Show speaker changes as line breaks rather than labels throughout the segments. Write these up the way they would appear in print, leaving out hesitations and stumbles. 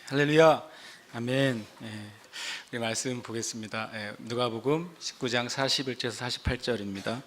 할렐루야, 아멘. 우리 말씀 보겠습니다. 누가복음 19장 41절에서 48절입니다.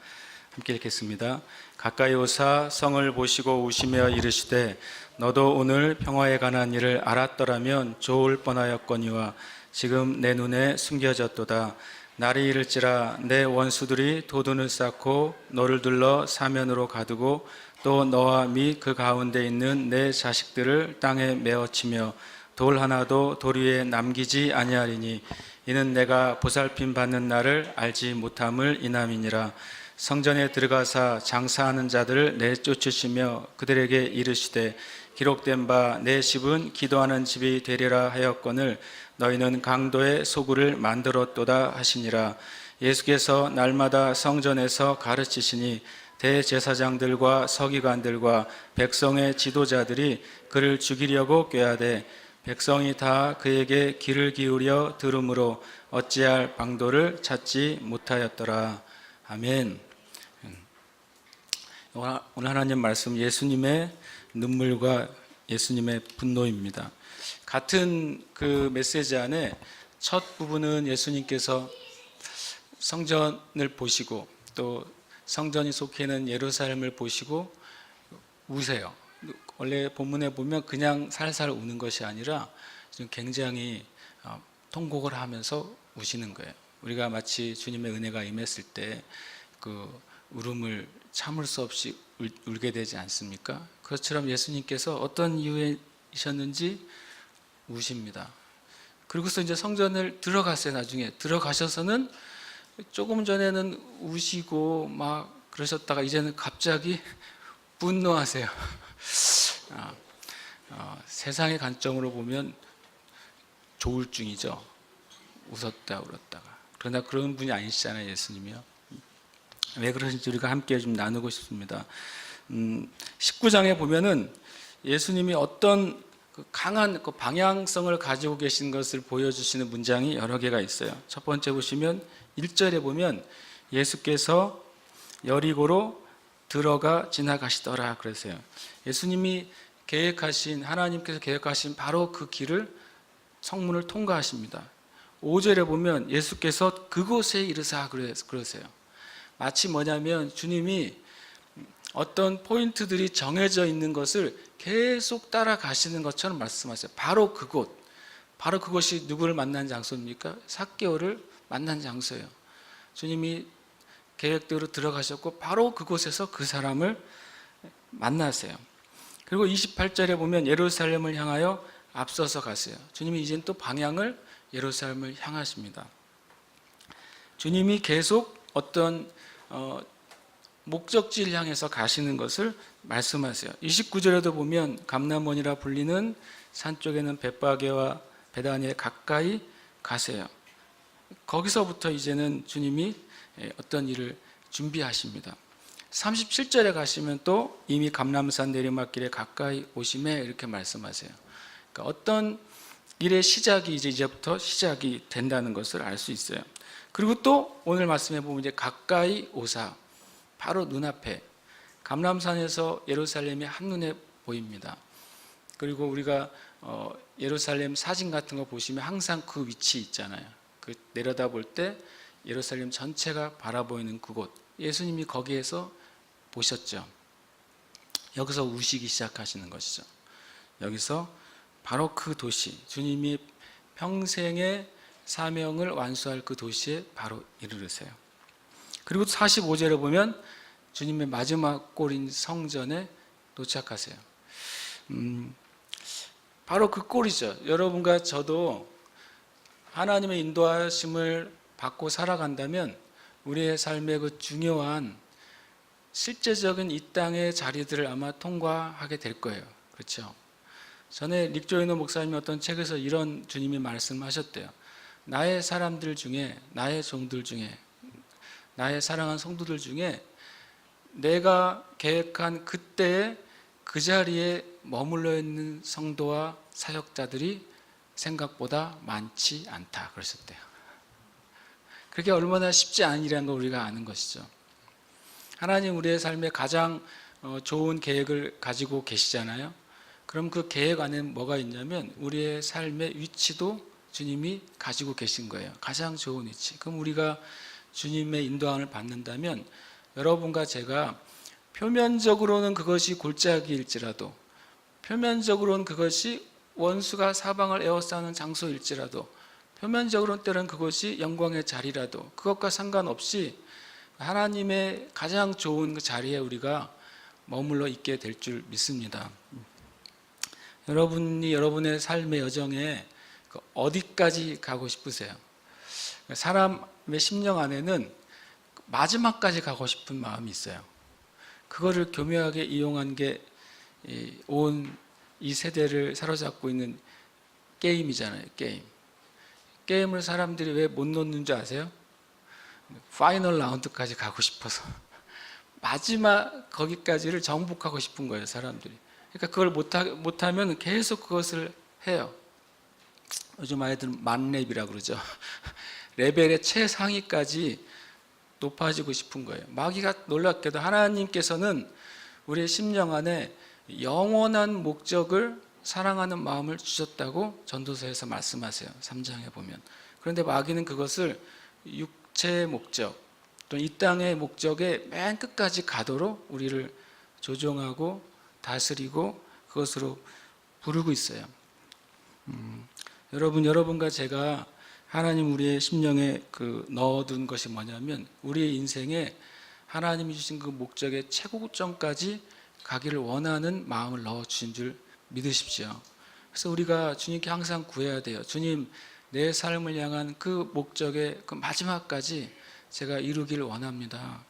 함께 읽겠습니다. 가까이 오사 성을 보시고 우시며 이르시되 너도 오늘 평화에 관한 일을 알았더라면 좋을 뻔하였거니와 지금 내 눈에 숨겨졌도다. 날이 이를지라 내 원수들이 도둔을 쌓고 너를 둘러 사면으로 가두고 또 너와 및 그 가운데 있는 내 자식들을 땅에 메어치며 돌 하나도 돌 위에 남기지 아니하리니 이는 내가 보살핌 받는 날을 알지 못함을 인함이니라. 성전에 들어가사 장사하는 자들을 내쫓으시며 그들에게 이르시되 기록된 바 내 집은 기도하는 집이 되리라 하였거늘 너희는 강도의 소굴을 만들었도다 하시니라. 예수께서 날마다 성전에서 가르치시니 대제사장들과 서기관들과 백성의 지도자들이 그를 죽이려고 꾀하되 백성이 다 그에게 귀를 기울여 들으므로 어찌할 방도를 찾지 못하였더라. 아멘. 오늘 하나님 말씀 예수님의 눈물과 예수님의 분노입니다. 같은 그 메시지 안에 첫 부분은 예수님께서 성전을 보시고 또 성전이 속해 있는 예루살렘을 보시고 우세요. 원래 본문에 보면 그냥 살살 우는 것이 아니라 굉장히 통곡을 하면서 우시는 거예요. 우리가 마치 주님의 은혜가 임했을 때 그 울음을 참을 수 없이 울게 되지 않습니까? 그것처럼 예수님께서 어떤 이유이셨는지 우십니다. 그리고서 이제 성전을 들어갔어요. 나중에 들어가셔서는 조금 전에는 우시고 막 그러셨다가 이제는 갑자기 분노하세요. 세상의 관점으로 보면 조울증이죠. 웃었다 울었다가. 그러나 그런 분이 아니시잖아요, 예수님이요. 왜 그러신지 우리가 함께 좀 나누고 싶습니다. 19장에 보면은 예수님이 어떤 강한 방향성을 가지고 계신 것을 보여주시는 문장이 여러 개가 있어요. 첫 번째 보시면 1절에 보면 예수께서 여리고로 들어가 지나가시더라 그랬어요. 예수님이 하나님께서 계획하신 바로 그 길을 성문을 통과하십니다. 5절에 보면 예수께서 그곳에 이르사 그러세요. 마치 뭐냐면 주님이 어떤 포인트들이 정해져 있는 것을 계속 따라가시는 것처럼 말씀하세요. 바로 그곳이 누구를 만난 장소입니까? 삭개오를 만난 장소예요. 주님이 계획대로 들어가셨고 바로 그곳에서 그 사람을 만나세요. 그리고 28절에 보면 예루살렘을 향하여 앞서서 가세요. 주님이 이제는 또 방향을 예루살렘을 향하십니다. 주님이 계속 어떤 목적지를 향해서 가시는 것을 말씀하세요. 29절에도 보면 감람원이라 불리는 산 쪽에는 벳바게와 베다니에 가까이 가세요. 거기서부터 이제는 주님이 어떤 일을 준비하십니다. 37절에 가시면 또 이미 감람산 내리막길에 가까이 오심에 이렇게 말씀하세요. 그러니까 어떤 일의 시작이 이제부터 시작이 된다는 것을 알 수 있어요. 그리고 또 오늘 말씀해 보면 이제 가까이 오사, 바로 눈앞에 감람산에서 예루살렘이 한눈에 보입니다. 그리고 우리가 예루살렘 사진 같은 거 보시면 항상 그 위치 있잖아요. 그 내려다볼 때 예루살렘 전체가 바라보이는 그곳, 예수님이 거기에서 보셨죠. 여기서 우시기 시작하시는 것이죠. 여기서 바로 그 도시, 주님이 평생의 사명을 완수할 그 도시에 바로 이르르세요. 그리고 45절에 보면 주님의 마지막 골인 성전에 도착하세요. 바로 그 꼴이죠. 여러분과 저도 하나님의 인도하심을 받고 살아간다면 우리의 삶의 그 중요한 실제적인 이 땅의 자리들을 아마 통과하게 될 거예요. 그렇죠? 전에 릭 조이너 목사님이 어떤 책에서 이런 주님이 말씀하셨대요. 나의 사람들 중에, 나의 종들 중에, 나의 사랑하는 성도들 중에 내가 계획한 그때의 그 자리에 머물러 있는 성도와 사역자들이 생각보다 많지 않다 그러셨대요. 그게 얼마나 쉽지 않은 일이라는 걸 우리가 아는 것이죠. 하나님 우리의 삶에 가장 좋은 계획을 가지고 계시잖아요. 그럼 그 계획 안에 뭐가 있냐면 우리의 삶의 위치도 주님이 가지고 계신 거예요. 가장 좋은 위치. 그럼 우리가 주님의 인도함을 받는다면 여러분과 제가 표면적으로는 그것이 골짜기일지라도, 표면적으로는 그것이 원수가 사방을 에워싸는 장소일지라도, 표면적으로는 때론 그것이 영광의 자리라도, 그것과 상관없이 하나님의 가장 좋은 그 자리에 우리가 머물러 있게 될 줄 믿습니다. 여러분이 여러분의 삶의 여정에 어디까지 가고 싶으세요? 사람의 심령 안에는 마지막까지 가고 싶은 마음이 있어요. 그거를 교묘하게 이용한 게 온 이 세대를 사로잡고 있는 게임이잖아요. 게임을 사람들이 왜 못 놓는 줄 아세요? 파이널 라운드까지 가고 싶어서 마지막 거기까지를 정복하고 싶은 거예요, 사람들이. 그러니까 그걸 못하면 계속 그것을 해요. 요즘 아이들은 만렙이라고 그러죠. 레벨의 최상위까지 높아지고 싶은 거예요. 마귀가 놀랍게도 하나님께서는 우리의 심령 안에 영원한 목적을 사랑하는 마음을 주셨다고 전도서에서 말씀하세요. 3장에 보면. 그런데 마귀는 그것을 육체의 목적, 또 이 땅의 목적에 맨 끝까지 가도록 우리를 조종하고 다스리고 그것으로 부르고 있어요. 여러분과 제가 하나님 우리의 심령에 넣어둔 것이 뭐냐면 우리의 인생에 하나님이 주신 그 목적의 최고점까지 가기를 원하는 마음을 넣어주신 줄 믿으십시오. 그래서 우리가 주님께 항상 구해야 돼요. 주님, 내 삶을 향한 그 목적의 그 마지막까지 제가 이루기를 원합니다.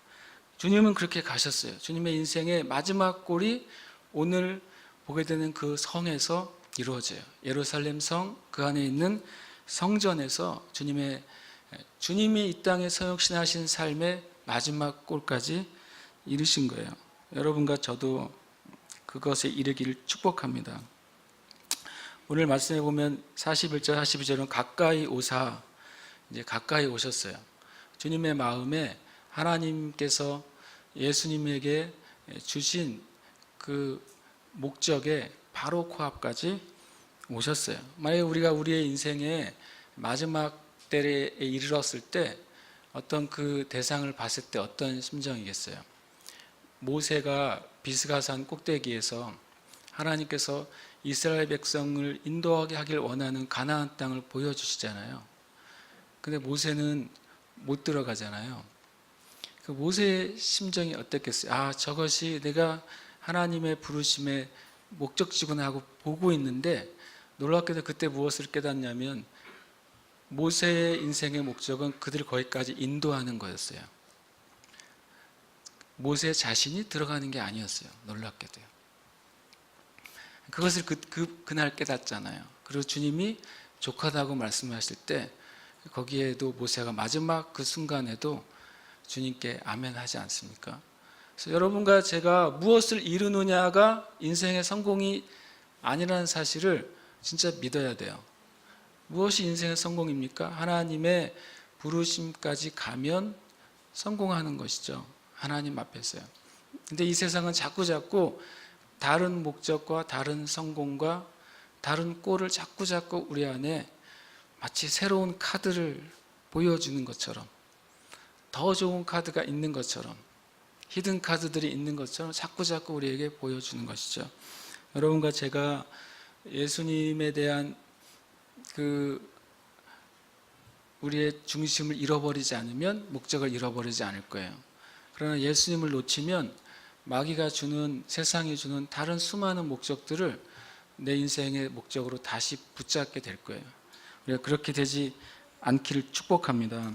주님은 그렇게 가셨어요. 주님의 인생의 마지막 골이 오늘 보게 되는 그 성에서 이루어져요. 예루살렘 성, 그 안에 있는 성전에서 주님이 이 땅에 서역신하신 삶의 마지막 골까지 이루신 거예요. 여러분과 저도 그것에 이르기를 축복합니다. 오늘 말씀해 보면 41절, 42절은 가까이 오사, 이제 가까이 오셨어요. 주님의 마음에 하나님께서 예수님에게 주신 그 목적에 바로 코앞까지 오셨어요. 만약에 우리가 우리의 인생의 마지막 때에 이르렀을 때 어떤 그 대상을 봤을 때 어떤 심정이겠어요? 모세가 비스가산 꼭대기에서 하나님께서 이스라엘 백성을 인도하게 하길 원하는 가나안 땅을 보여주시잖아요. 근데 모세는 못 들어가잖아요. 그 모세의 심정이 어땠겠어요? 저것이 내가 하나님의 부르심의 목적지구나 하고 보고 있는데, 놀랍게도 그때 무엇을 깨닫냐면 모세의 인생의 목적은 그들을 거기까지 인도하는 거였어요. 모세 자신이 들어가는 게 아니었어요. 놀랍게도요. 그것을 그날 깨닫잖아요. 그리고 주님이 족하다고 말씀하실 때 거기에도 모세가 마지막 그 순간에도 주님께 아멘 하지 않습니까? 그래서 여러분과 제가 무엇을 이루느냐가 인생의 성공이 아니라는 사실을 진짜 믿어야 돼요. 무엇이 인생의 성공입니까? 하나님의 부르심까지 가면 성공하는 것이죠. 하나님 앞에서요. 근데 이 세상은 자꾸 다른 목적과 다른 성공과 다른 꼴을 자꾸 우리 안에 마치 새로운 카드를 보여주는 것처럼, 더 좋은 카드가 있는 것처럼, 히든 카드들이 있는 것처럼 자꾸 우리에게 보여주는 것이죠. 여러분과 제가 예수님에 대한 우리의 중심을 잃어버리지 않으면 목적을 잃어버리지 않을 거예요. 그러나 예수님을 놓치면 마귀가 주는, 세상이 주는 다른 수많은 목적들을 내 인생의 목적으로 다시 붙잡게 될 거예요. 우리가 그렇게 되지 않기를 축복합니다.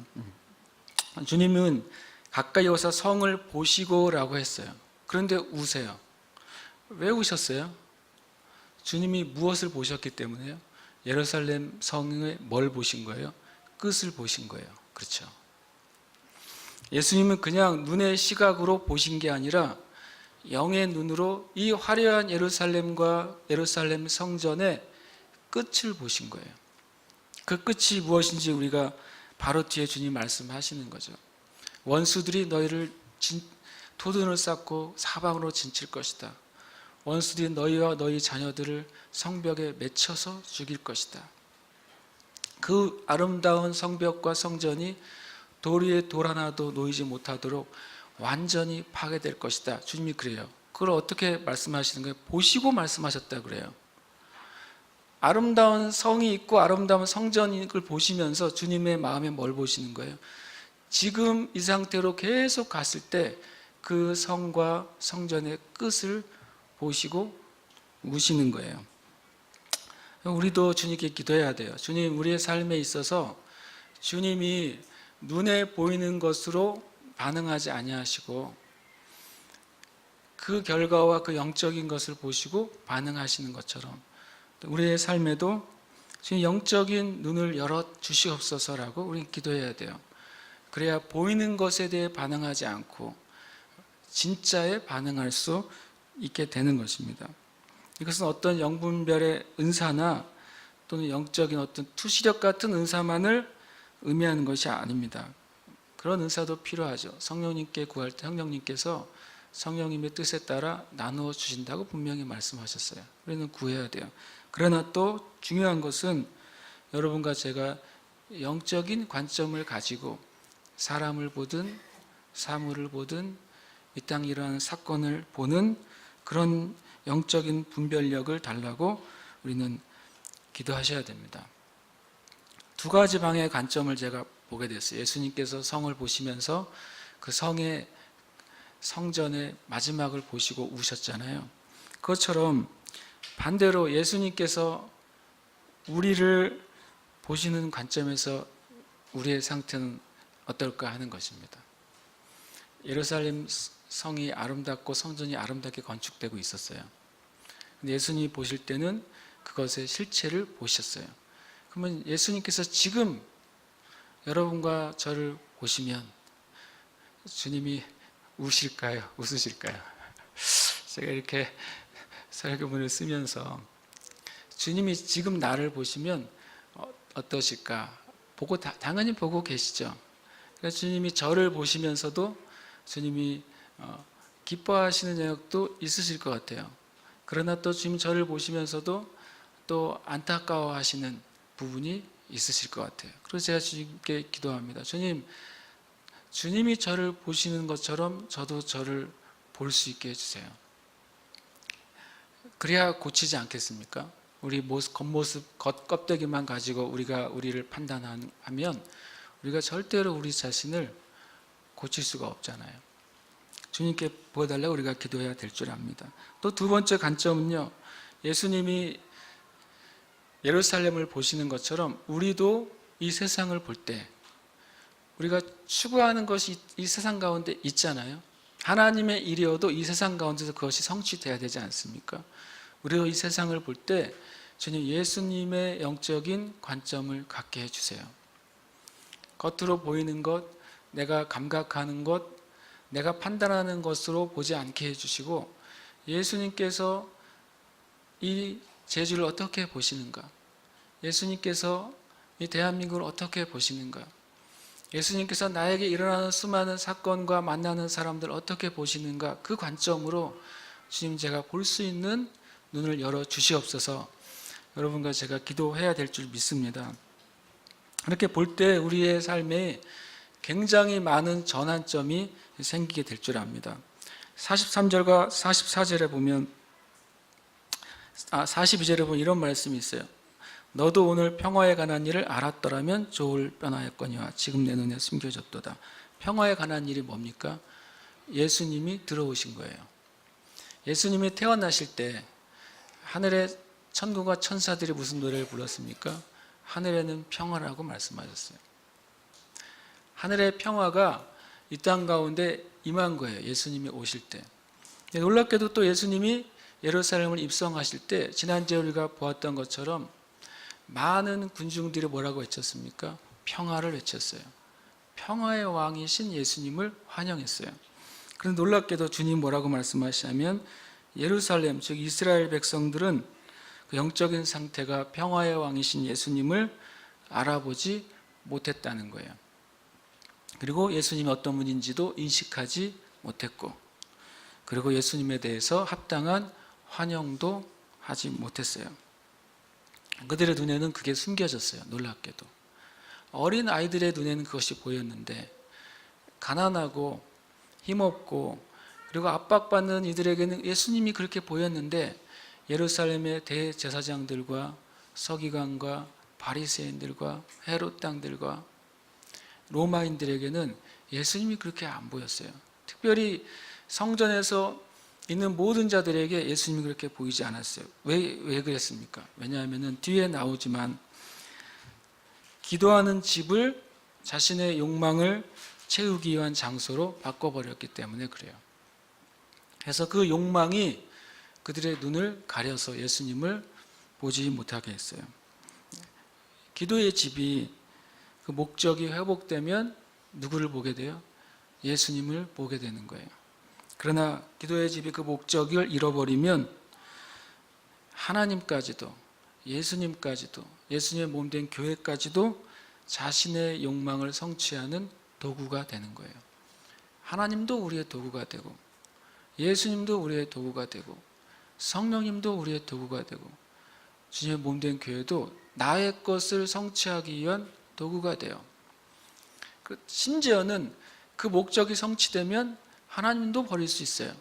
주님은 가까이 오사 성을 보시고 라고 했어요. 그런데 우세요. 왜 우셨어요? 주님이 무엇을 보셨기 때문에요? 예루살렘 성에 뭘 보신 거예요? 끝을 보신 거예요. 그렇죠. 예수님은 그냥 눈의 시각으로 보신 게 아니라 영의 눈으로 이 화려한 예루살렘과 예루살렘 성전의 끝을 보신 거예요. 그 끝이 무엇인지 우리가 바로 뒤에 주님 말씀하시는 거죠. 원수들이 너희를 도둔을 쌓고 사방으로 진칠 것이다. 원수들이 너희와 너희 자녀들을 성벽에 맺혀서 죽일 것이다. 그 아름다운 성벽과 성전이 돌 위에 돌 하나도 놓이지 못하도록 완전히 파괴될 것이다. 주님이 그래요. 그걸 어떻게 말씀하시는 거예요? 보시고 말씀하셨다 그래요. 아름다운 성이 있고 아름다운 성전이 걸 보시면서 주님의 마음에 뭘 보시는 거예요? 지금 이 상태로 계속 갔을 때 그 성과 성전의 끝을 보시고 우시는 거예요. 우리도 주님께 기도해야 돼요. 주님, 우리의 삶에 있어서 주님이 눈에 보이는 것으로 반응하지 아니하시고 그 결과와 그 영적인 것을 보시고 반응하시는 것처럼 우리의 삶에도 주님 영적인 눈을 열어 주시옵소서라고 우리는 기도해야 돼요. 그래야 보이는 것에 대해 반응하지 않고 진짜에 반응할 수 있게 되는 것입니다. 이것은 어떤 영분별의 은사나 또는 영적인 어떤 투시력 같은 은사만을 의미하는 것이 아닙니다. 그런 은사도 필요하죠. 성령님께 구할 때 성령님께서 성령님의 뜻에 따라 나누어 주신다고 분명히 말씀하셨어요. 우리는 구해야 돼요. 그러나 또 중요한 것은 여러분과 제가 영적인 관점을 가지고 사람을 보든 사물을 보든 이 땅에 일어나는 사건을 보는 그런 영적인 분별력을 달라고 우리는 기도하셔야 됩니다. 두 가지 방향의 관점을 제가 보게 됐어요. 예수님께서 성을 보시면서 그 성의 성전의 마지막을 보시고 우셨잖아요. 그것처럼 반대로 예수님께서 우리를 보시는 관점에서 우리의 상태는 어떨까 하는 것입니다. 예루살렘 성이 아름답고 성전이 아름답게 건축되고 있었어요. 근데 예수님이 보실 때는 그것의 실체를 보셨어요. 그러면 예수님께서 지금 여러분과 저를 보시면 주님이 우실까요? 웃으실까요? 제가 이렇게 설교문을 쓰면서 주님이 지금 나를 보시면 어떠실까? 당연히 보고 계시죠. 그래서 주님이 저를 보시면서도 주님이 기뻐하시는 영역도 있으실 것 같아요. 그러나 또 주님 저를 보시면서도 또 안타까워하시는 부분이 있으실 것 같아요. 그래서 제가 주님께 기도합니다. 주님이 저를 보시는 것처럼 저도 저를 볼 수 있게 해주세요. 그래야 고치지 않겠습니까? 우리 겉모습, 껍데기만 가지고 우리가 우리를 판단하면 우리가 절대로 우리 자신을 고칠 수가 없잖아요. 주님께 보여달라고 우리가 기도해야 될 줄 압니다. 또 두 번째 관점은요, 예수님이 예루살렘을 보시는 것처럼 우리도 이 세상을 볼 때 우리가 추구하는 것이 이 세상 가운데 있잖아요. 하나님의 일이어도 이 세상 가운데서 그것이 성취돼야 되지 않습니까? 우리도 이 세상을 볼 때 주님 예수님의 영적인 관점을 갖게 해주세요. 겉으로 보이는 것, 내가 감각하는 것, 내가 판단하는 것으로 보지 않게 해주시고 예수님께서 이 제주를 어떻게 보시는가? 예수님께서 이 대한민국을 어떻게 보시는가? 예수님께서 나에게 일어나는 수많은 사건과 만나는 사람들 어떻게 보시는가? 그 관점으로 주님 제가 볼 수 있는 눈을 열어 주시옵소서. 여러분과 제가 기도해야 될 줄 믿습니다. 이렇게 볼 때 우리의 삶에 굉장히 많은 전환점이 생기게 될 줄 압니다. 43절과 44절에 보면 42절에 보면 이런 말씀이 있어요. 너도 오늘 평화에 관한 일을 알았더라면 좋을 뻔하였거니와 지금 내 눈에 숨겨졌도다. 평화에 관한 일이 뭡니까? 예수님이 들어오신 거예요. 예수님이 태어나실 때 하늘의 천군과 천사들이 무슨 노래를 불렀습니까? 하늘에는 평화라고 말씀하셨어요. 하늘의 평화가 이 땅 가운데 임한 거예요. 예수님이 오실 때. 놀랍게도 또 예수님이 예루살렘을 입성하실 때 지난주에 우리가 보았던 것처럼 많은 군중들이 뭐라고 외쳤습니까? 평화를 외쳤어요. 평화의 왕이신 예수님을 환영했어요. 그런데 놀랍게도 주님 뭐라고 말씀하시냐면 예루살렘 즉 이스라엘 백성들은 그 영적인 상태가 평화의 왕이신 예수님을 알아보지 못했다는 거예요. 그리고 예수님이 어떤 분인지도 인식하지 못했고, 그리고 예수님에 대해서 합당한 환영도 하지 못했어요. 그들의 눈에는 그게 숨겨졌어요. 놀랍게도. 어린 아이들의 눈에는 그것이 보였는데 가난하고 힘없고 그리고 압박받는 이들에게는 예수님이 그렇게 보였는데 예루살렘의 대제사장들과 서기관과 바리새인들과 헤롯 당들과 로마인들에게는 예수님이 그렇게 안 보였어요. 특별히 성전에서 있는 모든 자들에게 예수님이 그렇게 보이지 않았어요. 왜 그랬습니까? 왜냐하면 뒤에 나오지만 기도하는 집을 자신의 욕망을 채우기 위한 장소로 바꿔버렸기 때문에 그래요. 그래서 그 욕망이 그들의 눈을 가려서 예수님을 보지 못하게 했어요. 기도의 집이 그 목적이 회복되면 누구를 보게 돼요? 예수님을 보게 되는 거예요. 그러나 기도의 집이 그 목적을 잃어버리면 하나님까지도 예수님까지도 예수님의 몸된 교회까지도 자신의 욕망을 성취하는 도구가 되는 거예요. 하나님도 우리의 도구가 되고 예수님도 우리의 도구가 되고 성령님도 우리의 도구가 되고 주님의 몸된 교회도 나의 것을 성취하기 위한 도구가 돼요. 심지어는 그 목적이 성취되면 하나님도 버릴 수 있어요.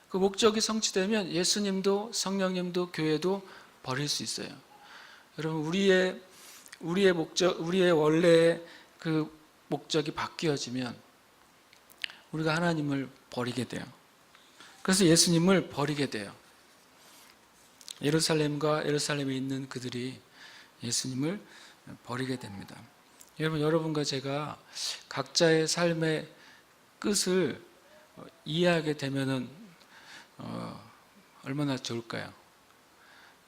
그 목적이 성취되면 예수님도 성령님도 교회도 버릴 수 있어요. 여러분 우리의 목적, 우리의 원래의 그 목적이 바뀌어지면 우리가 하나님을 버리게 돼요. 그래서 예수님을 버리게 돼요. 예루살렘에 있는 그들이 예수님을 버리게 됩니다. 여러분과 제가 각자의 삶의 끝을 이해하게 되면은 얼마나 좋을까요?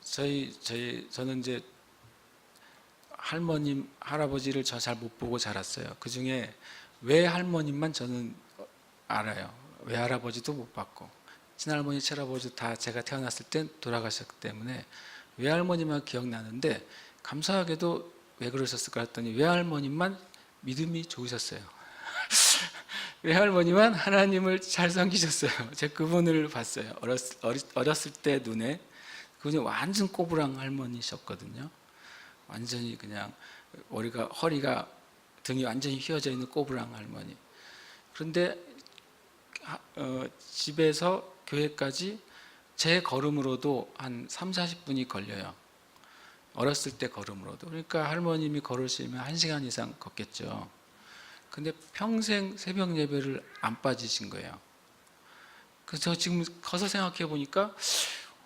저는 이제 할머님, 할아버지를 잘 못 보고 자랐어요. 그 중에 외할머님만 저는 알아요. 외할아버지도 못 봤고 친할머니, 친할아버지도 다 제가 태어났을 땐 돌아가셨기 때문에 외할머니만 기억나는데 감사하게도 왜 그러셨을까 했더니 외할머님만 믿음이 좋으셨어요. 외할머니만 하나님을 잘 섬기셨어요. 제가 그분을 봤어요. 어렸을 때 눈에. 그분이 완전 꼬부랑 할머니셨거든요. 완전히 그냥 허리가 등이 완전히 휘어져 있는 꼬부랑 할머니. 그런데 집에서 교회까지 제 걸음으로도 한 30-40분이 걸려요. 어렸을 때 걸음으로도. 그러니까 할머님이 걸으시면 1시간 이상 걷겠죠. 근데 평생 새벽 예배를 안 빠지신 거예요. 그래서 저 지금 커서 생각해 보니까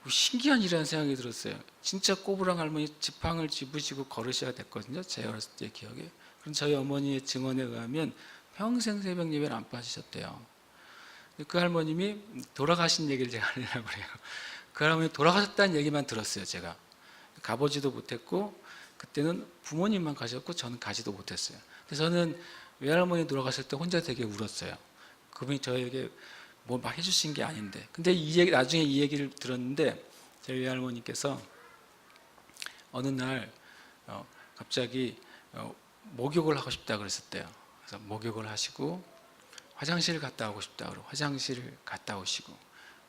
신기한 일이라는 생각이 들었어요. 진짜 꼬부랑 할머니 지팡을 짚으시고 걸으셔야 됐거든요. 제 어렸을 때 기억에. 그럼 저희 어머니의 증언에 의하면 평생 새벽 예배를 안 빠지셨대요. 그 할머님이 돌아가신 얘기를 제가 하려고 그래요. 그 할머니 돌아가셨다는 얘기만 들었어요. 제가 가보지도 못했고 그때는 부모님만 가셨고 저는 가지도 못했어요. 그래서 저는 외할머니 돌아가실 때 혼자 되게 울었어요. 그분이 저에게 뭐 막 해주신 게 아닌데. 근데 나중에 이 얘기를 들었는데 저희 외할머니께서 어느 날 갑자기 목욕을 하고 싶다 그랬었대요. 그래서 목욕을 하시고 화장실을 갔다 오고 싶다 그러고 화장실을 갔다 오시고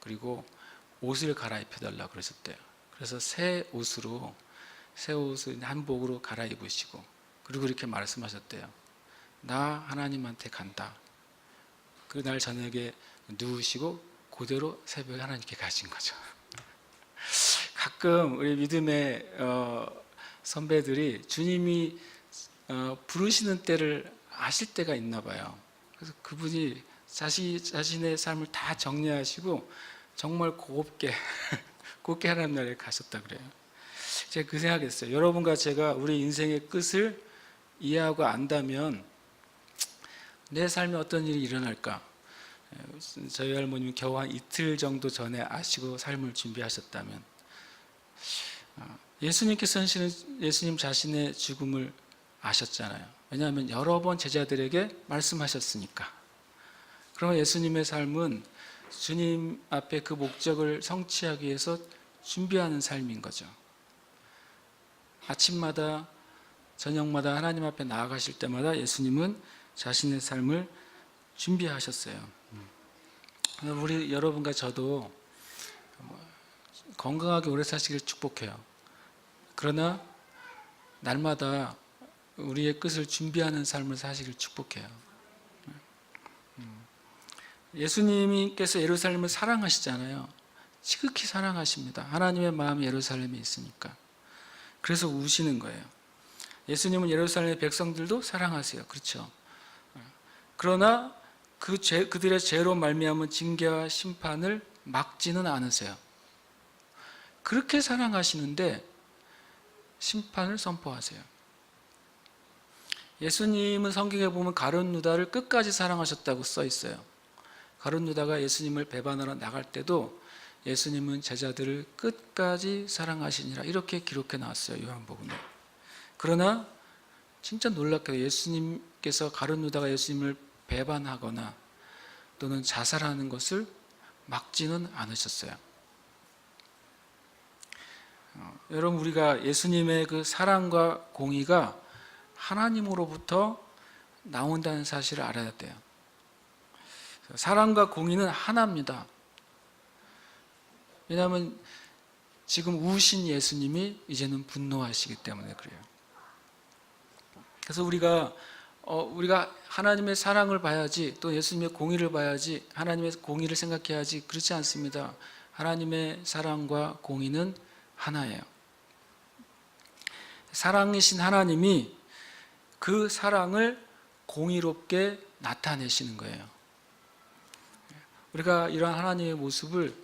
그리고 옷을 갈아입혀 달라고 그러셨대요. 그래서 새 옷을 한복으로 갈아입으시고 그리고 이렇게 말씀하셨대요. 나 하나님한테 간다. 그날 저녁에 누우시고 그대로 새벽에 하나님께 가신 거죠. 가끔 우리 믿음의 선배들이 주님이 부르시는 때를 아실 때가 있나 봐요. 그래서 그분이 자신의 삶을 다 정리하시고 정말 곱게 하나님 나라에 가셨다 그래요. 제가 그 생각했어요. 여러분과 제가 우리 인생의 끝을 이해하고 안다면 내 삶에 어떤 일이 일어날까? 저희 할머님이 겨우 한 이틀 정도 전에 아시고 삶을 준비하셨다면 예수님께서는 예수님 자신의 죽음을 아셨잖아요. 왜냐하면 여러 번 제자들에게 말씀하셨으니까. 그러면 예수님의 삶은 주님 앞에 그 목적을 성취하기 위해서 준비하는 삶인 거죠. 아침마다 저녁마다 하나님 앞에 나아가실 때마다 예수님은 자신의 삶을 준비하셨어요. 우리 여러분과 저도 건강하게 오래 사시길 축복해요. 그러나 날마다 우리의 끝을 준비하는 삶을 사시길 축복해요. 예수님께서 예루살렘을 사랑하시잖아요. 지극히 사랑하십니다. 하나님의 마음이 예루살렘에 있으니까. 그래서 우시는 거예요. 예수님은 예루살렘의 백성들도 사랑하세요. 그렇죠? 그러나 그들의 죄로 말미암은 징계와 심판을 막지는 않으세요. 그렇게 사랑하시는데 심판을 선포하세요. 예수님은 성경에 보면 가룟 유다를 끝까지 사랑하셨다고 써 있어요. 가룟 유다가 예수님을 배반하러 나갈 때도 예수님은 제자들을 끝까지 사랑하시니라 이렇게 기록해 나왔어요. 요한복음에. 그러나 진짜 놀랍게도 예수님께서 가룟 유다가 예수님을 배반하거나 또는 자살하는 것을 막지는 않으셨어요. 여러분, 우리가 예수님의 그 사랑과 공의가 하나님으로부터 나온다는 사실을 알아야 돼요. 사랑과 공의는 하나입니다. 왜냐하면 지금 우신 예수님이 이제는 분노하시기 때문에 그래요. 그래서 우리가 하나님의 사랑을 봐야지, 또 예수님의 공의를 봐야지, 하나님의 공의를 생각해야지, 그렇지 않습니다. 하나님의 사랑과 공의는 하나예요. 사랑이신 하나님이 그 사랑을 공의롭게 나타내시는 거예요. 우리가 이러한 하나님의 모습을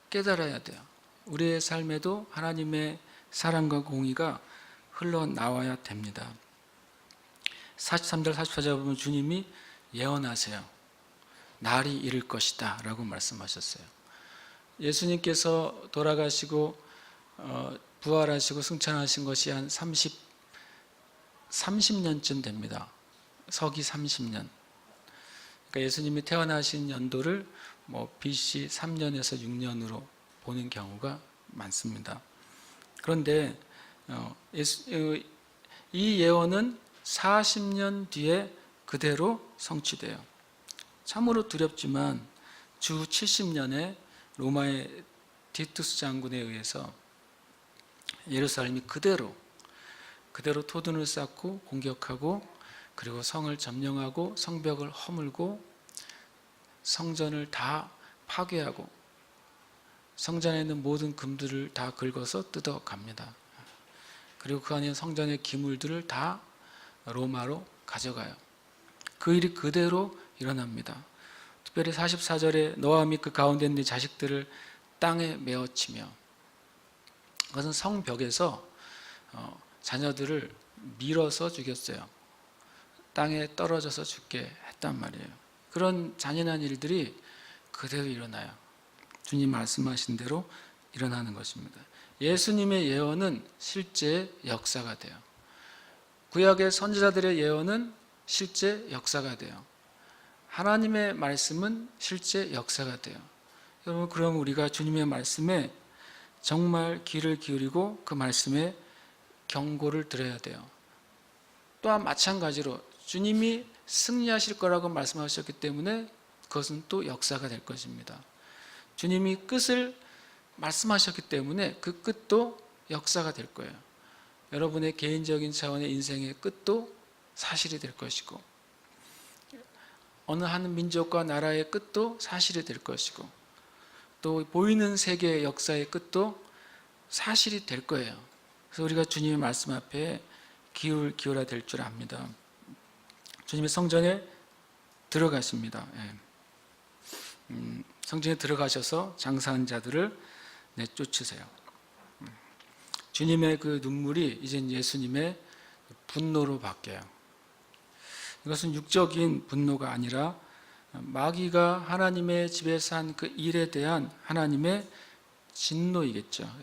깨달아야 돼요. 우리의 삶에도 하나님의 사랑과 공의가 흘러나와야 됩니다. 43절 44절 보면 주님이 예언하세요. 날이 이를 것이다 라고 말씀하셨어요. 예수님께서 돌아가시고 부활하시고 승천하신 것이 한 30년쯤 됩니다. 서기 30년. 그러니까 예수님이 태어나신 연도를 BC 3년에서 6년으로 보는 경우가 많습니다. 그런데 이 예언은 40년 뒤에 그대로 성취돼요. 참으로 두렵지만 주 70년에 로마의 티투스 장군에 의해서 예루살렘이 그대로 토둔을 쌓고 공격하고, 그리고 성을 점령하고 성벽을 허물고 성전을 다 파괴하고 성전에 있는 모든 금들을 다 긁어서 뜯어갑니다. 그리고 그 안에 성전의 기물들을 다 로마로 가져가요. 그 일이 그대로 일어납니다. 특별히 44절에 너와 및 그 가운데 있는 자식들을 땅에 메어치며, 그것은 성벽에서 자녀들을 밀어서 죽였어요. 땅에 떨어져서 죽게 했단 말이에요. 그런 잔인한 일들이 그대로 일어나요. 주님 말씀하신 대로 일어나는 것입니다. 예수님의 예언은 실제 역사가 돼요. 구약의 선지자들의 예언은 실제 역사가 돼요. 하나님의 말씀은 실제 역사가 돼요. 여러분, 그럼 우리가 주님의 말씀에 정말 귀를 기울이고 그 말씀에 경고를 들어야 돼요. 또한 마찬가지로 주님이 승리하실 거라고 말씀하셨기 때문에 그것은 또 역사가 될 것입니다. 주님이 끝을 말씀하셨기 때문에 그 끝도 역사가 될 거예요. 여러분의 개인적인 차원의 인생의 끝도 사실이 될 것이고, 어느 한 민족과 나라의 끝도 사실이 될 것이고, 또 보이는 세계의 역사의 끝도 사실이 될 거예요. 그래서 우리가 주님의 말씀 앞에 기울여야 될 줄 압니다. 주님의 성전에 들어가십니다. 성전에 들어가셔서 장사한 자들을 내쫓으세요. 주님의 그 눈물이 이젠 예수님의 분노로 바뀌어요. 이것은 육적인 분노가 아니라 마귀가 하나님의 집에서 한 그 일에 대한 하나님의 진노이겠죠.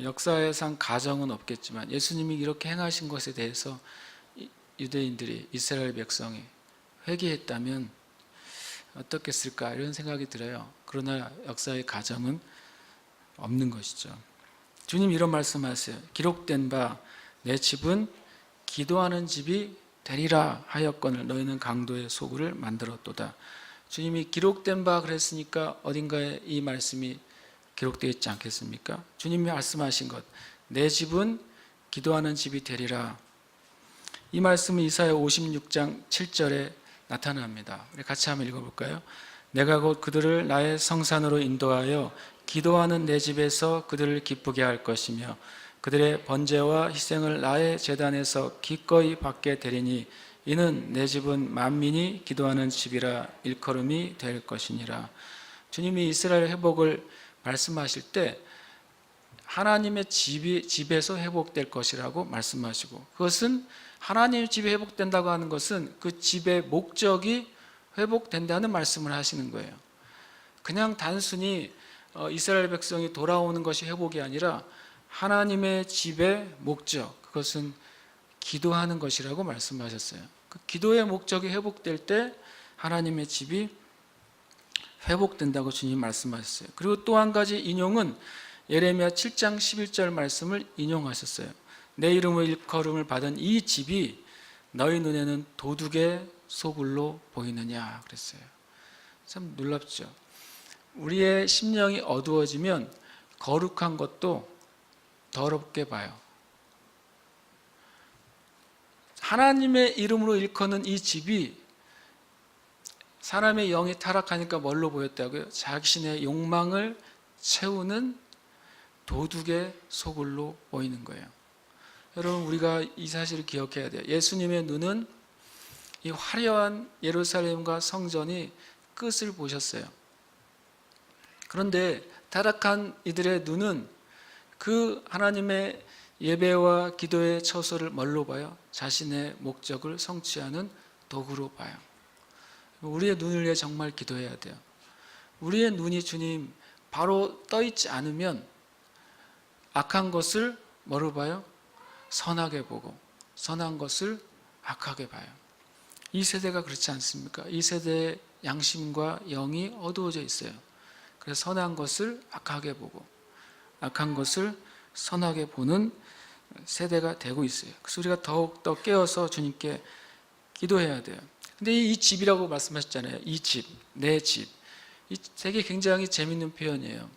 역사상 가정은 없겠지만 예수님이 이렇게 행하신 것에 대해서 유대인들이, 이스라엘 백성이 회개했다면 어떻겠을까 이런 생각이 들어요. 그러나 역사의 가정은 없는 것이죠. 주님 이런 말씀하세요. 기록된 바 내 집은 기도하는 집이 되리라 하였거늘 너희는 강도의 소굴을 만들었도다. 주님이 기록된 바 그랬으니까 어딘가에 이 말씀이 기록되어 있지 않겠습니까? 주님이 말씀하신 것, 내 집은 기도하는 집이 되리라. 이 말씀은 이사야 56장 7절에 나타납니다. 우리 같이 한번 읽어볼까요? 내가 곧 그들을 나의 성산으로 인도하여 기도하는 내 집에서 그들을 기쁘게 할 것이며 그들의 번제와 희생을 나의 제단에서 기꺼이 받게 되리니 이는 내 집은 만민이 기도하는 집이라 일컬음이 될 것이니라. 주님이 이스라엘 회복을 말씀하실 때 하나님의 집에서 회복될 것이라고 말씀하시고, 그것은 하나님의 집이 회복된다고 하는 것은 그 집의 목적이 회복된다는 말씀을 하시는 거예요. 그냥 단순히 이스라엘 백성이 돌아오는 것이 회복이 아니라 하나님의 집의 목적, 그것은 기도하는 것이라고 말씀하셨어요. 그 기도의 목적이 회복될 때 하나님의 집이 회복된다고 주님 말씀하셨어요. 그리고 또 한 가지 인용은 예레미야 7장 11절 말씀을 인용하셨어요. 내 이름으로 일컬음을 받은 이 집이 너희 눈에는 도둑의 소굴로 보이느냐 그랬어요. 참 놀랍죠. 우리의 심령이 어두워지면 거룩한 것도 더럽게 봐요. 하나님의 이름으로 일컫는 이 집이 사람의 영이 타락하니까 뭘로 보였다고요? 자신의 욕망을 채우는 도둑의 소굴로 보이는 거예요. 여러분, 우리가 이 사실을 기억해야 돼요. 예수님의 눈은 이 화려한 예루살렘과 성전이 끝을 보셨어요. 그런데 타락한 이들의 눈은 그 하나님의 예배와 기도의 처소를 뭘로 봐요? 자신의 목적을 성취하는 도구로 봐요. 우리의 눈을 위해 정말 기도해야 돼요. 우리의 눈이 주님 바로 떠있지 않으면 악한 것을 뭐로 봐요? 선하게 보고 선한 것을 악하게 봐요. 이 세대가 그렇지 않습니까? 이 세대의 양심과 영이 어두워져 있어요. 그래서 선한 것을 악하게 보고 악한 것을 선하게 보는 세대가 되고 있어요. 그래서 우리가 더욱더 깨어서 주님께 기도해야 돼요. 근데 이 집이라고 말씀하셨잖아요. 이 집, 내 집. 이 되게 굉장히 재밌는 표현이에요.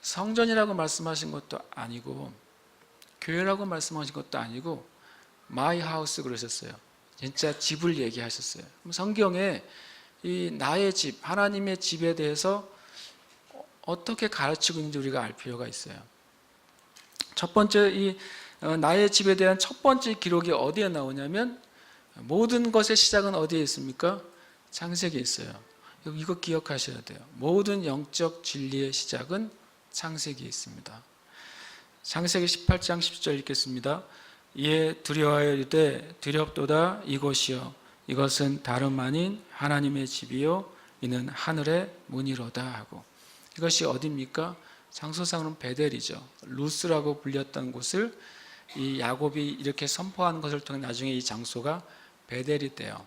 성전이라고 말씀하신 것도 아니고 교회라고 말씀하신 것도 아니고 my house 그러셨어요. 진짜 집을 얘기하셨어요. 성경에 이 나의 집, 하나님의 집에 대해서 어떻게 가르치고 있는지 우리가 알 필요가 있어요. 첫 번째, 이 나의 집에 대한 첫 번째 기록이 어디에 나오냐면 모든 것의 시작은 어디에 있습니까? 창세기에 있어요. 이거 기억하셔야 돼요. 모든 영적 진리의 시작은 창세기에 있습니다. 창세기 18장 10절 읽겠습니다. 이에 두려워하여 이르되 두렵도다 이곳이요 이것은 다름 아닌 하나님의 집이요 이는 하늘의 문이로다 하고, 이것이 어디입니까? 장소상으로는 베델이죠. 루스라고 불렸던 곳을 이 야곱이 이렇게 선포하는 것을 통해 나중에 이 장소가 베델이 돼요.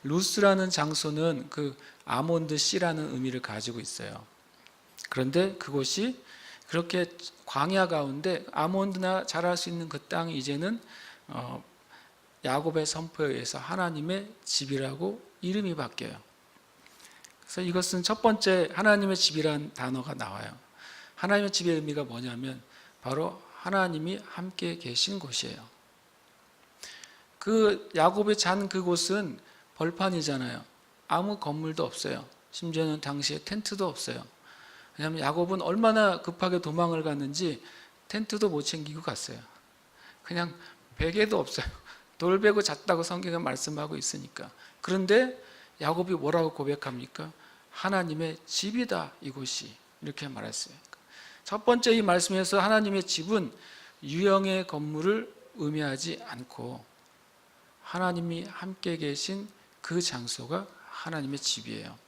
루스라는 장소는 그 아몬드 씨라는 의미를 가지고 있어요. 그런데 그곳이 그렇게 광야 가운데 아몬드나 자랄 수 있는 그 땅이 이제는 야곱의 선포에 의해서 하나님의 집이라고 이름이 바뀌어요. 그래서 이것은 첫 번째 하나님의 집이라는 단어가 나와요. 하나님의 집의 의미가 뭐냐면 바로 하나님이 함께 계신 곳이에요. 그 야곱이 잔 그곳은 벌판이잖아요. 아무 건물도 없어요. 심지어는 당시에 텐트도 없어요. 왜냐하면 야곱은 얼마나 급하게 도망을 갔는지 텐트도 못 챙기고 갔어요. 그냥 베개도 없어요. 돌베고 잤다고 성경에 말씀하고 있으니까. 그런데 야곱이 뭐라고 고백합니까? 하나님의 집이다 이곳이, 이렇게 말했어요. 첫 번째 이 말씀에서 하나님의 집은 유형의 건물을 의미하지 않고 하나님이 함께 계신 그 장소가 하나님의 집이에요.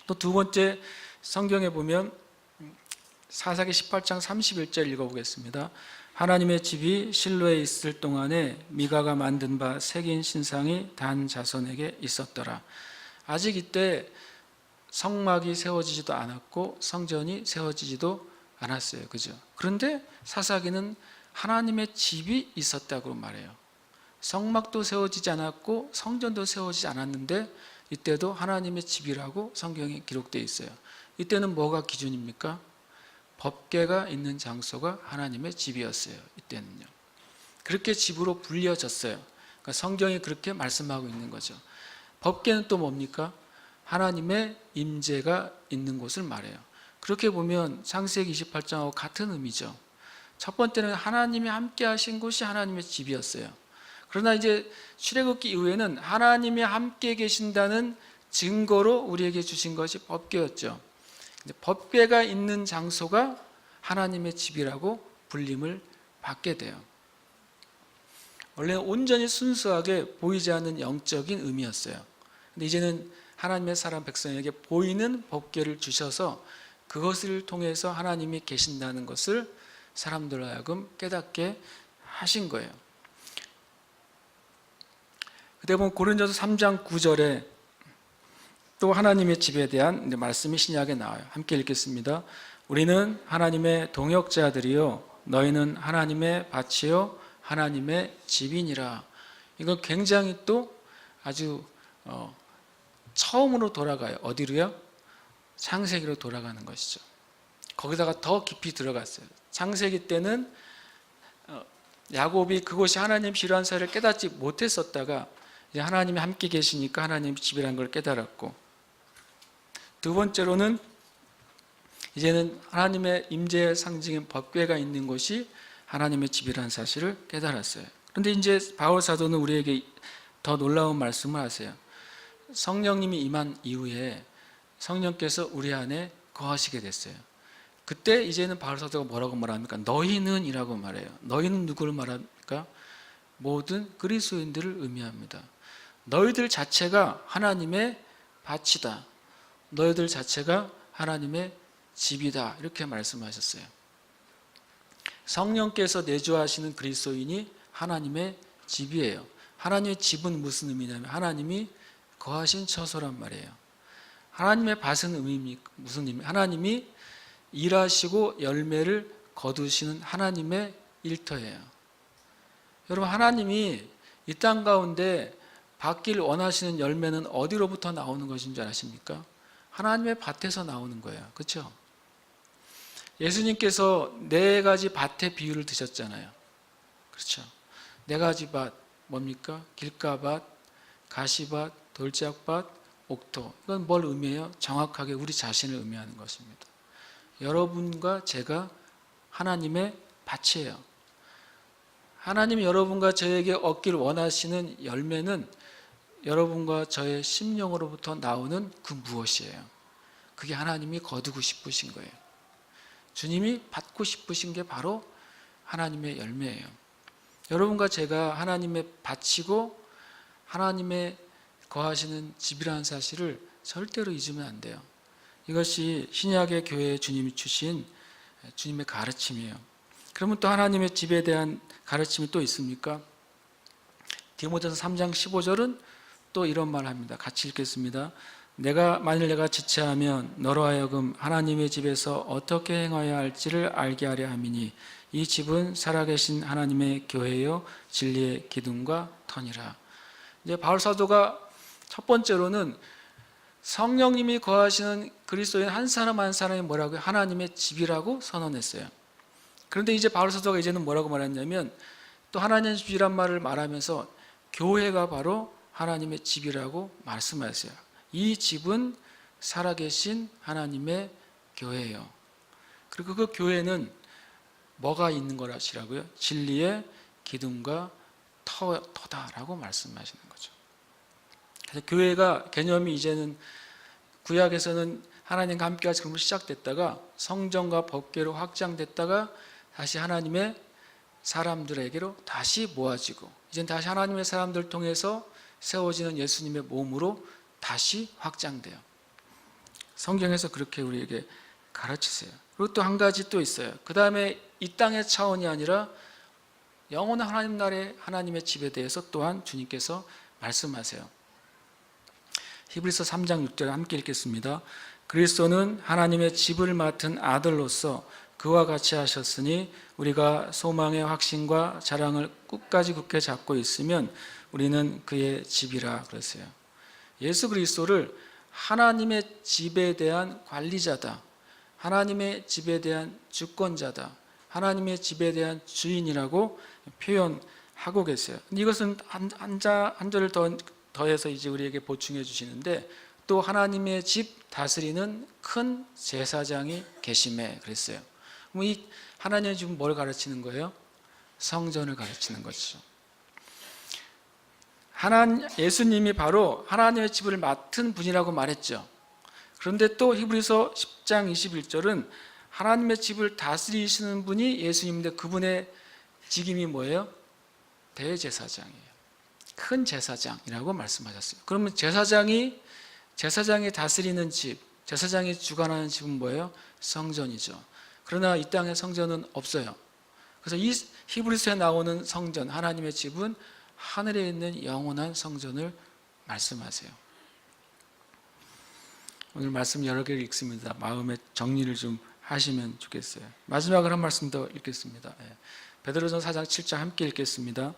또 두 번째, 성경에 보면 사사기 18장 31절 읽어보겠습니다. 하나님의 집이 실로에 있을 동안에 미가가 만든 바 새긴 신상이 단 자손에게 있었더라. 아직 이때 성막이 세워지지도 않았고 성전이 세워지지도 않았어요. 그죠? 그런데 사사기는 하나님의 집이 있었다고 말해요. 성막도 세워지지 않았고 성전도 세워지지 않았는데 이때도 하나님의 집이라고 성경에 기록되어 있어요. 이때는 뭐가 기준입니까? 법궤가 있는 장소가 하나님의 집이었어요. 이때는요. 그렇게 집으로 불려졌어요. 그러니까 성경이 그렇게 말씀하고 있는 거죠. 법궤는 또 뭡니까? 하나님의 임재가 있는 곳을 말해요. 그렇게 보면 창세기 28장하고 같은 의미죠. 첫 번째는 하나님이 함께 하신 곳이 하나님의 집이었어요. 그러나 이제 출애굽기 이후에는 하나님이 함께 계신다는 증거로 우리에게 주신 것이 법궤였죠. 법궤가 있는 장소가 하나님의 집이라고 불림을 받게 돼요. 원래는 온전히 순수하게 보이지 않는 영적인 의미였어요. 근데 이제는 하나님의 사람 백성에게 보이는 법궤를 주셔서 그것을 통해서 하나님이 계신다는 것을 사람들로 하여금 깨닫게 하신 거예요. 그때 보면 고린도서 3장 9절에 또 하나님의 집에 대한 말씀이 신약에 나와요. 함께 읽겠습니다. 우리는 하나님의 동역자들이요 너희는 하나님의 밭이요 하나님의 집이니라. 이건 굉장히 또 아주 처음으로 돌아가요. 어디로요? 창세기로 돌아가는 것이죠. 거기다가 더 깊이 들어갔어요. 창세기 때는 야곱이 그곳이 하나님 집이라는 사실을 깨닫지 못했었다가 이제 하나님이 함께 계시니까 하나님 집이라는 걸 깨달았고, 두 번째로는 이제는 하나님의 임재의 상징인 법궤가 있는 곳이 하나님의 집이라는 사실을 깨달았어요. 그런데 이제 바울 사도는 우리에게 더 놀라운 말씀을 하세요. 성령님이 임한 이후에 성령께서 우리 안에 거하시게 됐어요. 그때 이제는 바울 사도가 뭐라고 말합니까? 너희는 이라고 말해요. 너희는 누구를 말합니까? 모든 그리스도인들을 의미합니다. 너희들 자체가 하나님의 밭이다. 너희들 자체가 하나님의 집이다. 이렇게 말씀하셨어요. 성령께서 내주하시는 그리스도인이 하나님의 집이에요. 하나님의 집은 무슨 의미냐면 하나님이 거하신 처소란 말이에요. 하나님의 밭은 무슨 의미? 하나님이 일하시고 열매를 거두시는 하나님의 일터예요. 여러분, 하나님이 이 땅 가운데 받길 원하시는 열매는 어디로부터 나오는 것인 줄 아십니까? 하나님의 밭에서 나오는 거예요. 그렇죠? 예수님께서 네 가지 밭의 비유를 드셨잖아요. 그렇죠? 네 가지 밭 뭡니까? 길가밭, 가시밭, 돌짝밭, 옥토. 이건 뭘 의미해요? 정확하게 우리 자신을 의미하는 것입니다. 여러분과 제가 하나님의 밭이에요. 하나님이 여러분과 저에게 얻기를 원하시는 열매는 여러분과 저의 심령으로부터 나오는 그 무엇이에요? 그게 하나님이 거두고 싶으신 거예요. 주님이 받고 싶으신 게 바로 하나님의 열매예요. 여러분과 제가 하나님의 밭이고 하나님의 거하시는 집이라는 사실을 절대로 잊으면 안 돼요. 이것이 신약의 교회에 주님이 주신 주님의 가르침이에요. 그러면 또 하나님의 집에 대한 가르침이 또 있습니까? 디모데서 3장 15절은 또 이런 말을 합니다. 같이 읽겠습니다. 만일 내가 지체하면 너로 하여금 하나님의 집에서 어떻게 행하여야 할지를 알게 하려 함이니 이 집은 살아계신 하나님의 교회요 진리의 기둥과 터니라. 이제 바울 사도가 첫 번째로는 성령님이 거하시는 그리스도인 한 사람 한 사람이 뭐라고요? 하나님의 집이라고 선언했어요. 그런데 이제 바울 사도가 이제는 뭐라고 말했냐면 또 하나님의 집이란 말을 말하면서 교회가 바로 하나님의 집이라고 말씀하셨어요. 이 집은 살아계신 하나님의 교회예요. 그리고 그 교회는 뭐가 있는 거라시라고요? 진리의 기둥과 터다라고 말씀하시는 거죠. 그래서 교회가 개념이 이제는 구약에서는 하나님과 함께하시 그런 시작됐다가 성전과 법궤로 확장됐다가 다시 하나님의 사람들에게로 다시 모아지고 이젠 다시 하나님의 사람들을 통해서 세워지는 예수님의 몸으로 다시 확장돼요. 성경에서 그렇게 우리에게 가르치세요. 그리고 또 한 가지 또 있어요. 그 다음에 이 땅의 차원이 아니라 영원한 하나님 나라의 하나님의 집에 대해서 또한 주님께서 말씀하세요. 히브리서 3장 6절 함께 읽겠습니다. 그리스도는 하나님의 집을 맡은 아들로서 그와 같이 하셨으니 우리가 소망의 확신과 자랑을 끝까지 굳게 잡고 있으면 우리는 그의 집이라 그랬어요. 예수 그리스도를 하나님의 집에 대한 관리자다, 하나님의 집에 대한 주권자다, 하나님의 집에 대한 주인이라고 표현하고 계세요. 이것은 한 절을 더해서 이제 우리에게 보충해 주시는데, 또 하나님의 집 다스리는 큰 제사장이 계심에 그랬어요. 그럼 이 하나님의 집은 뭘 가르치는 거예요? 성전을 가르치는 것이죠. 예수님이 바로 하나님의 집을 맡은 분이라고 말했죠. 그런데 또 히브리서 10장 21절은 하나님의 집을 다스리시는 분이 예수님인데, 그분의 직임이 뭐예요? 대제사장이에요. 큰 제사장이라고 말씀하셨어요. 그러면 제사장이 다스리는 집, 제사장이 주관하는 집은 뭐예요? 성전이죠. 그러나 이 땅에 성전은 없어요. 그래서 이 히브리서에 나오는 성전, 하나님의 집은 하늘에 있는 영원한 성전을 말씀하세요. 오늘 말씀 여러 개를 읽습니다. 마음의 정리를 좀 하시면 좋겠어요. 마지막으로 한 말씀 더 읽겠습니다. 베드로전서 4장 7장 함께 읽겠습니다.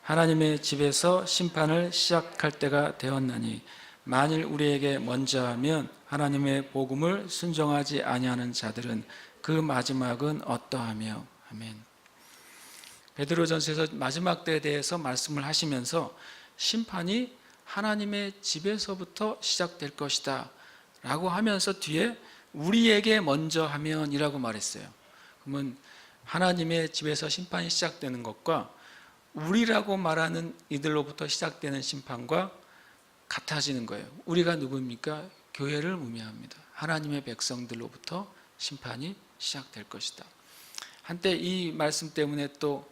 하나님의 집에서 심판을 시작할 때가 되었나니 만일 우리에게 먼저 하면 하나님의 복음을 순종하지 아니하는 자들은 그 마지막은 어떠하며. 아멘. 베드로전서에서 마지막 때에 대해서 말씀을 하시면서 심판이 하나님의 집에서부터 시작될 것이다 라고 하면서 뒤에 우리에게 먼저 하면 이라고 말했어요. 그러면 하나님의 집에서 심판이 시작되는 것과 우리라고 말하는 이들로부터 시작되는 심판과 같아지는 거예요. 우리가 누구입니까? 교회를 의미합니다. 하나님의 백성들로부터 심판이 시작될 것이다. 한때 이 말씀 때문에 또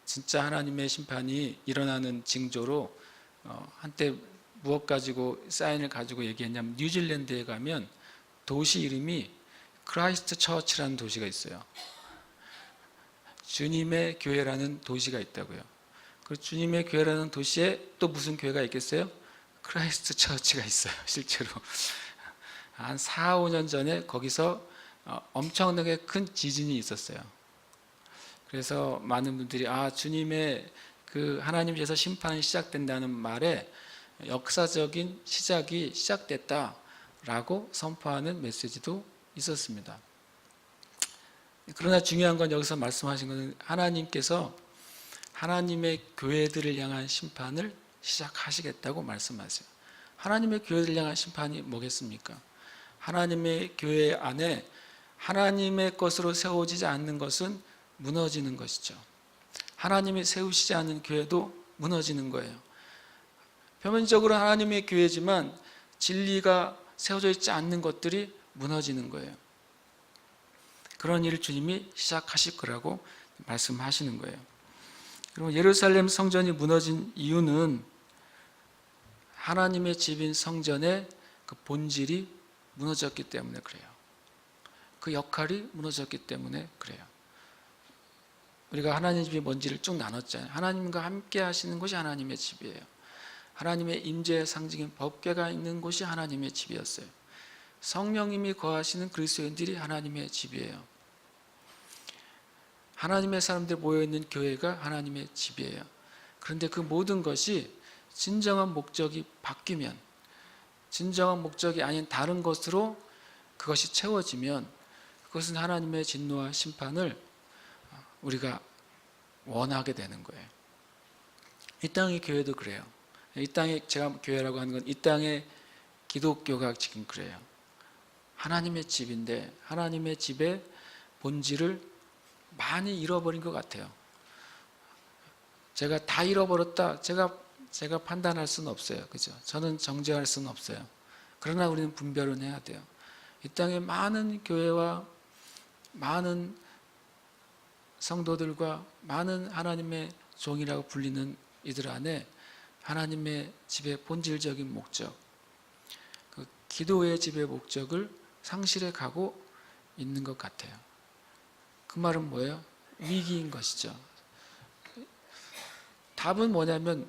진짜 하나님의 심판이 일어나는 징조로 한때 무엇 가지고 사인을 가지고 얘기했냐면, 뉴질랜드에 가면 도시 이름이 크라이스트 처치라는 도시가 있어요. 주님의 교회라는 도시가 있다고요. 그 주님의 교회라는 도시에 또 무슨 교회가 있겠어요? 크라이스트 처치가 있어요. 실제로 한 4, 5년 전에 거기서 엄청나게 큰 지진이 있었어요. 그래서 많은 분들이 주님의 그 하나님께서 심판이 시작된다는 말에 역사적인 시작이 시작됐다라고 선포하는 메시지도 있었습니다. 그러나 중요한 건 여기서 말씀하신 것은 하나님께서 하나님의 교회들을 향한 심판을 시작하시겠다고 말씀하세요. 하나님의 교회들을 향한 심판이 뭐겠습니까? 하나님의 교회 안에 하나님의 것으로 세워지지 않는 것은 무너지는 것이죠. 하나님이 세우시지 않는 교회도 무너지는 거예요. 표면적으로 하나님의 교회지만 진리가 세워져 있지 않는 것들이 무너지는 거예요. 그런 일을 주님이 시작하실 거라고 말씀하시는 거예요. 그리고 예루살렘 성전이 무너진 이유는 하나님의 집인 성전의 그 본질이 무너졌기 때문에 그래요. 그 역할이 무너졌기 때문에 그래요. 우리가 하나님의 집이 뭔지를 쭉 나눴잖아요. 하나님과 함께 하시는 곳이 하나님의 집이에요. 하나님의 임재의 상징인 법궤가 있는 곳이 하나님의 집이었어요. 성령님이 거하시는 그리스도인들이 하나님의 집이에요. 하나님의 사람들 모여있는 교회가 하나님의 집이에요. 그런데 그 모든 것이 진정한 목적이 바뀌면, 진정한 목적이 아닌 다른 것으로 그것이 채워지면 그것은 하나님의 진노와 심판을 우리가 원하게 되는 거예요. 이 땅의 교회도 그래요. 이 땅에, 제가 교회라고 하는 건 이 땅의 기독교가 지금 그래요. 하나님의 집인데 하나님의 집의 본질을 많이 잃어버린 것 같아요. 제가 다 잃어버렸다, 제가 판단할 수는 없어요. 그죠? 저는 정죄할 수는 없어요. 그러나 우리는 분별은 해야 돼요. 이 땅에 많은 교회와 많은 성도들과 많은 하나님의 종이라고 불리는 이들 안에 하나님의 집의 본질적인 목적, 그 기도의 집의 목적을 상실해 가고 있는 것 같아요. 그 말은 뭐예요? 위기인 것이죠. 답은 뭐냐면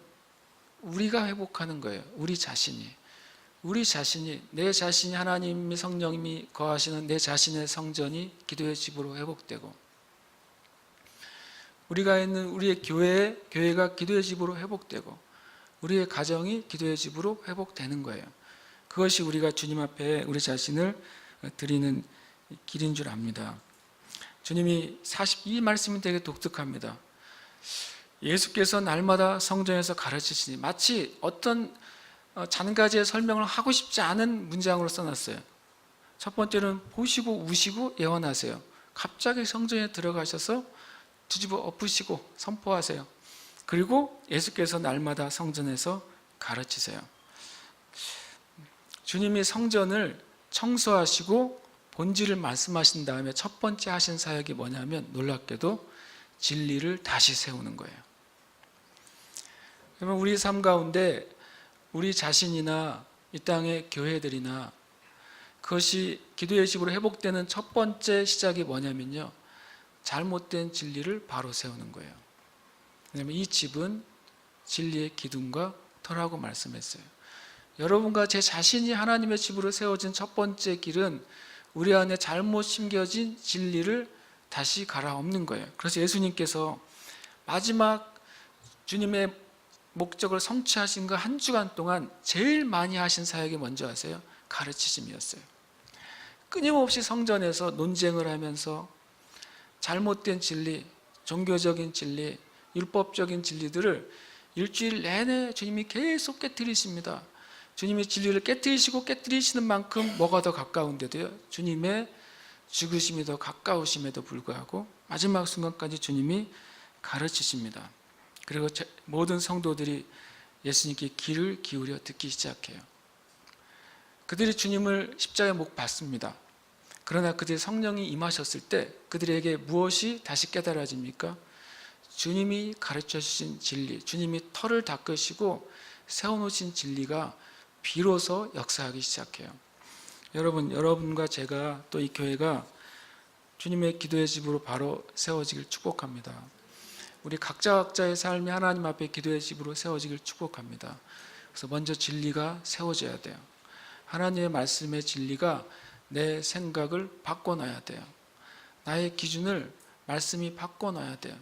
우리가 회복하는 거예요. 우리 자신이 내 자신이 하나님의 성령님이 거하시는 내 자신의 성전이 기도의 집으로 회복되고, 우리가 있는 우리의 교회가 기도의 집으로 회복되고, 우리의 가정이 기도의 집으로 회복되는 거예요. 그것이 우리가 주님 앞에 우리 자신을 드리는 길인 줄 압니다. 주님이 이 말씀이 되게 독특합니다. 예수께서 날마다 성전에서 가르치시니 마치 어떤 잔가지의 설명을 하고 싶지 않은 문장으로 써놨어요. 첫 번째는 보시고 우시고 예언하세요. 갑자기 성전에 들어가셔서 뒤집어 엎으시고 선포하세요. 그리고 예수께서 날마다 성전에서 가르치세요. 주님이 성전을 청소하시고 본질을 말씀하신 다음에 첫 번째 하신 사역이 뭐냐면 놀랍게도 진리를 다시 세우는 거예요. 그러면 우리 삶 가운데 우리 자신이나 이 땅의 교회들이나 그것이 기도의 집으로 회복되는 첫 번째 시작이 뭐냐면요, 잘못된 진리를 바로 세우는 거예요. 왜냐하면 이 집은 진리의 기둥과 터라고 말씀했어요. 여러분과 제 자신이 하나님의 집으로 세워진 첫 번째 길은 우리 안에 잘못 심겨진 진리를 다시 갈아엎는 거예요. 그래서 예수님께서 마지막 주님의 목적을 성취하신 그 한 주간 동안 제일 많이 하신 사역이 뭔지 아세요? 가르치심이었어요. 끊임없이 성전에서 논쟁을 하면서 잘못된 진리, 종교적인 진리, 율법적인 진리들을 일주일 내내 주님이 계속 깨트리십니다. 주님이 진리를 깨트리시고 깨트리시는 만큼 뭐가 더 가까운데도요, 주님의 죽으심이 더 가까우심에도 불구하고 마지막 순간까지 주님이 가르치십니다. 그리고 모든 성도들이 예수님께 귀를 기울여 듣기 시작해요. 그들이 주님을 십자가에 못 박습니다. 그러나 그들의 성령이 임하셨을 때 그들에게 무엇이 다시 깨달아집니까? 주님이 가르쳐 주신 진리, 주님이 터를 닦으시고 세워놓으신 진리가 비로소 역사하기 시작해요. 여러분과 제가 또 이 교회가 주님의 기도의 집으로 바로 세워지길 축복합니다. 우리 각자의 삶이 하나님 앞에 기도의 집으로 세워지길 축복합니다. 그래서 먼저 진리가 세워져야 돼요. 하나님의 말씀의 진리가 내 생각을 바꿔놔야 돼요. 나의 기준을 말씀이 바꿔놔야 돼요.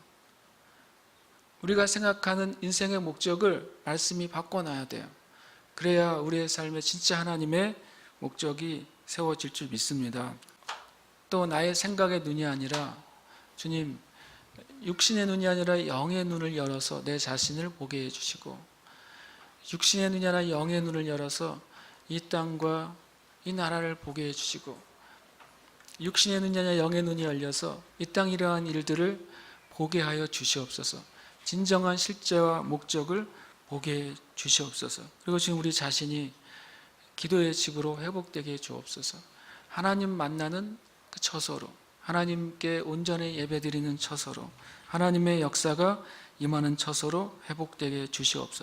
우리가 생각하는 인생의 목적을 말씀이 바꿔놔야 돼요. 그래야 우리의 삶에 진짜 하나님의 목적이 세워질 줄 믿습니다. 또 나의 생각의 눈이 아니라 주님, 육신의 눈이 아니라 영의 눈을 열어서 내 자신을 보게 해주시고, 육신의 눈이 아니라 영의 눈을 열어서 이 땅과 이 나라를 보게 해주시고, 육신의 눈이 아니라 영의 눈이 열려서 이 땅 이러한 일들을 보게 하여 주시옵소서. 진정한 실제와 목적을 보게 해 주시옵소서. 그리고 지금 우리 자신이 기도의 집으로 회복되게 해 주옵소서. 하나님 만나는 그 처소로, 하나님께 온전히 예배드리는 처소로, 하나님의 역사가 임하는 처소로 회복되게 해 주시옵소서.